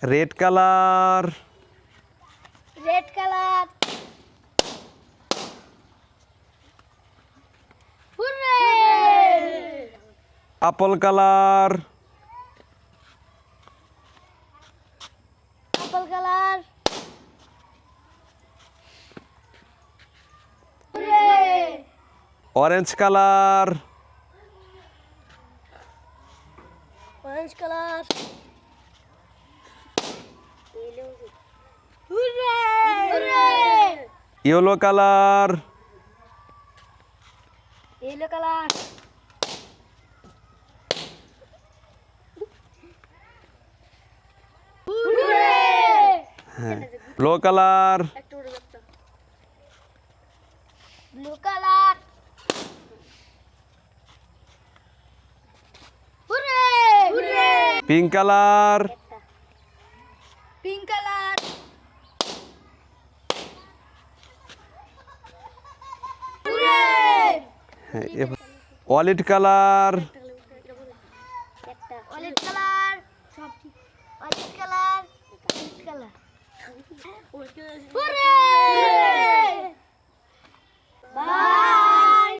red colour red colour hurray purple colour purple colour hurray orange colour orange colour hurray hurray yellow colour yellow colour hurray blue colour blue colour hurray hurray pink colour pink colour hurray violet colour olive colour সব ঠিক olive colour olive colour hurray